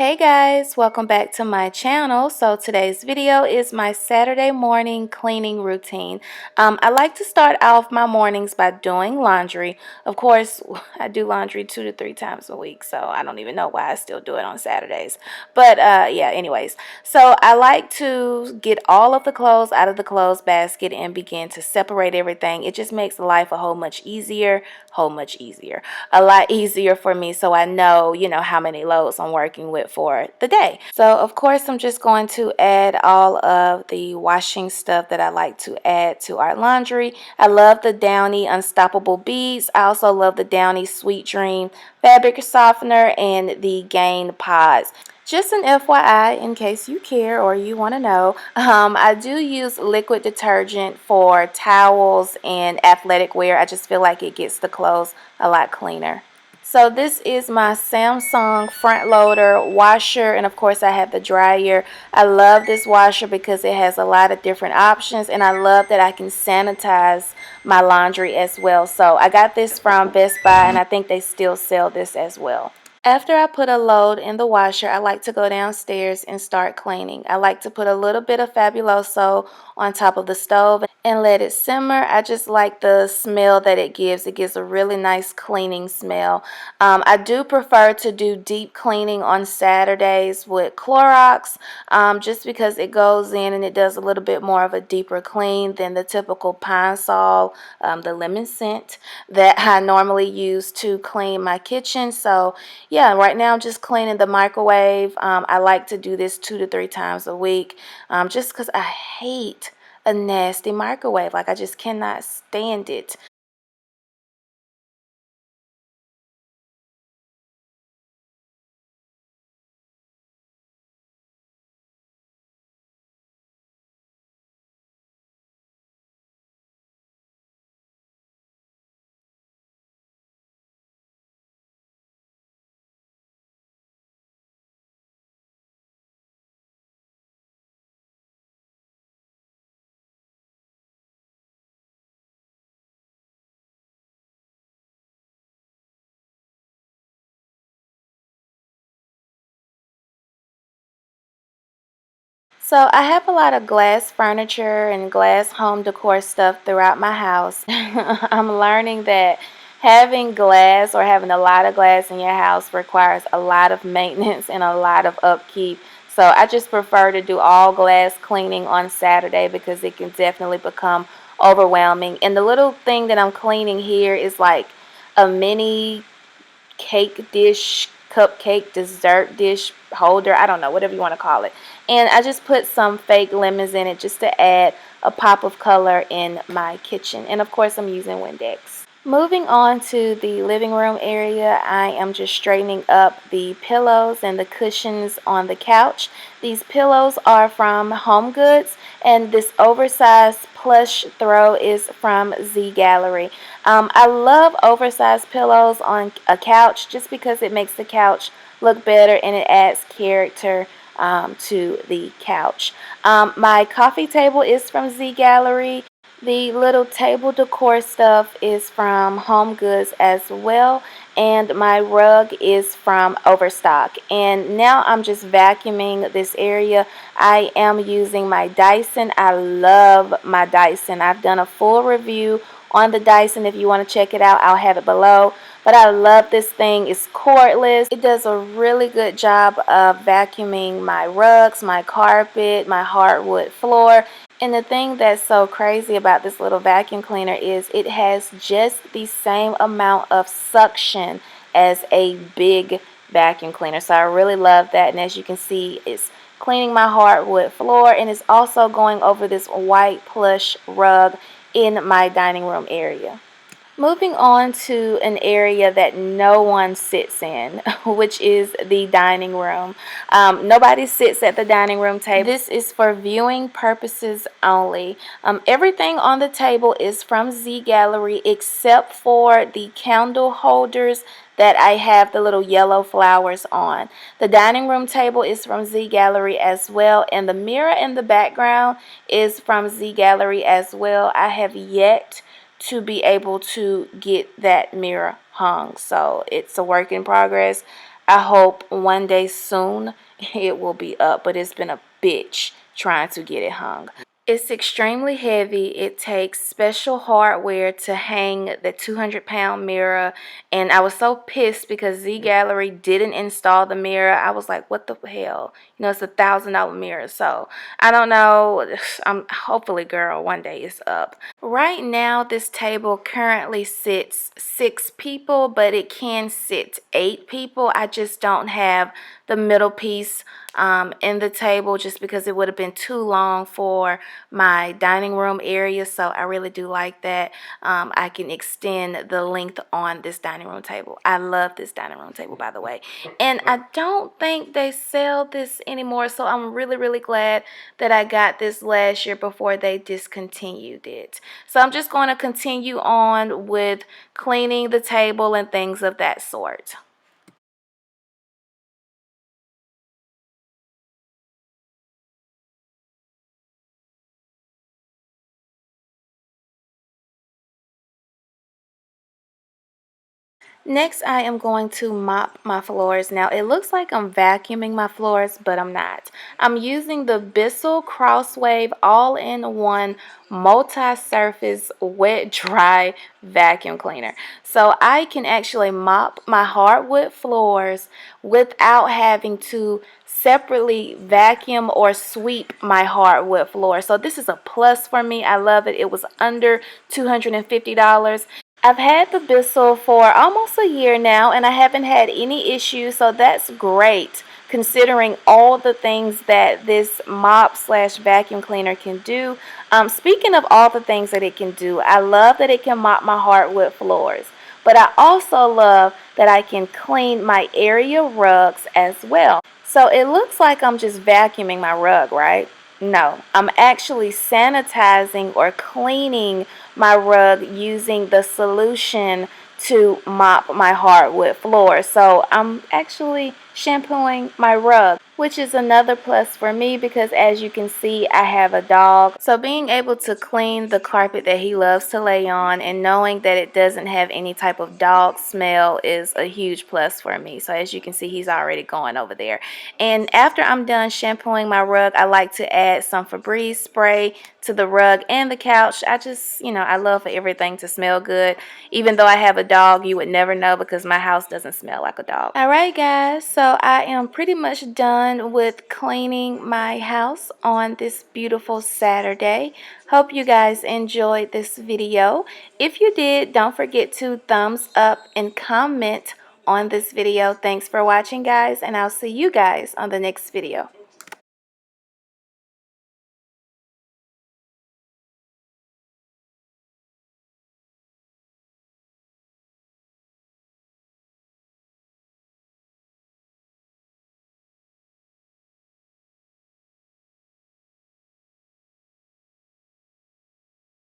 Hey guys, welcome back to my channel. So today's video is my Saturday morning cleaning routine. I like to start off my mornings by doing laundry. Of course, I do laundry 2 to 3 times a week, so I don't even know why I still do it on Saturdays. But yeah, anyways. So I like to get all of the clothes out of the clothes basket and begin to separate everything. It just makes life a whole much easier, a lot easier for me, so I know, how many loads I'm working with for the day. So of course I'm just going to add all of the washing stuff that I like to add to our laundry. I love the Downy Unstoppable Beads. I also love the Downy Sweet Dream fabric softener and the Gain pods. Just an FYI, in case you care or you want to know, I do use liquid detergent for towels and athletic wear. I just feel like it gets the clothes a lot cleaner. So this is my Samsung front loader washer, and of course I have the dryer. I love this washer because it has a lot of different options, and I love that I can sanitize my laundry as well. So I got this from Best Buy, and I think they still sell this as well. After I put a load in the washer, I like to go downstairs and start cleaning. I like to put a little bit of Fabuloso on top of the stove and let it simmer. I just like the smell that it gives. It gives a really nice cleaning smell. I do prefer to do deep cleaning on Saturdays with Clorox, just because it goes in and it does a little bit more of a deeper clean than the typical Pine Sol, the lemon scent that I normally use to clean my kitchen. So yeah, right now I'm just cleaning the microwave. I like to do this 2 to 3 times a week, just because I hate a nasty microwave. Like, I just cannot stand it. So I have a lot of glass furniture and glass home decor stuff throughout my house. I'm learning that having glass or having a lot of glass in your house requires a lot of maintenance and a lot of upkeep. So I just prefer to do all glass cleaning on Saturday because it can definitely become overwhelming. And the little thing that I'm cleaning here is like a mini cake dish, cupcake, dessert dish holder. I don't know, whatever you want to call it. And I just put some fake lemons in it just to add a pop of color in my kitchen. And of course, I'm using Windex. Moving on to the living room area, I am just straightening up the pillows and the cushions on the couch. These pillows are from Home Goods, and this oversized plush throw is from Z Gallery. I love oversized pillows on a couch just because it makes the couch look better and it adds character to the couch. My coffee table is from Z Gallery. The little table decor stuff is from Home Goods as well, and my rug is from Overstock. And now I'm just vacuuming this area. I am using my Dyson. I love my Dyson. I've done a full review on the Dyson. If you want to check it out, I'll have it below. But I love this thing. It's cordless. It does a really good job of vacuuming my rugs, my carpet, my hardwood floor. And the thing that's so crazy about this little vacuum cleaner is it has just the same amount of suction as a big vacuum cleaner. So I really love that. And as you can see, it's cleaning my hardwood floor, and it's also going over this white plush rug in my dining room area. Moving on to an area that no one sits in, which is the dining room. Nobody sits at the dining room table. This is for viewing purposes only. Everything on the table is from Z Gallery except for the candle holders that I have the little yellow flowers on. The dining room table is from Z Gallery as well, and the mirror in the background is from Z Gallery as well. I have yet to be able to get that mirror hung, so it's a work in progress. I hope one day soon it will be up, but it's been a bitch trying to get it hung. It's extremely heavy. It takes special hardware to hang the 200-pound mirror. And I was so pissed because Z Gallery didn't install the mirror. I was like, what the hell? You know, it's $1,000 mirror. So I don't know. I'm hopefully, girl, one day it's up. Right now, this table currently sits 6 people, but it can sit 8 people. I just don't have the middle piece in the table just because it would have been too long for my dining room area. So I really do like that. I can extend the length on this dining room table. I love this dining room table, by the way. And I don't think they sell this anymore. So I'm really, really glad that I got this last year before they discontinued it. So I'm just going to continue on with cleaning the table and things of that sort. Next, I am going to mop my floors. Now, it looks like I'm vacuuming my floors, but I'm not. I'm using the Bissell Crosswave all-in-one multi-surface wet dry vacuum cleaner. So I can actually mop my hardwood floors without having to separately vacuum or sweep my hardwood floor. So this is a plus for me. I love it. It was under $250. I've had the Bissell for almost a year now and I haven't had any issues, so that's great considering all the things that this mop slash vacuum cleaner can do. Speaking of all the things that it can do, I love that it can mop my hardwood floors, but I also love that I can clean my area rugs as well. So it looks like I'm just vacuuming my rug, right? No, I'm actually sanitizing or cleaning my rug using the solution to mop my hardwood floor. So I'm actually shampooing my rug, which is another plus for me because as you can see, I have a dog. So being able to clean the carpet that he loves to lay on and knowing that it doesn't have any type of dog smell is a huge plus for me. So as you can see, he's already going over there. And after I'm done shampooing my rug, I like to add some Febreze spray to the rug and the couch. I just, I love for everything to smell good. Even though I have a dog, you would never know because my house doesn't smell like a dog. Alright guys, so I am pretty much done with cleaning my house on this beautiful Saturday. Hope you guys enjoyed this video. If you did, don't forget to thumbs up and comment on this video. Thanks for watching guys, and I'll see you guys on the next video.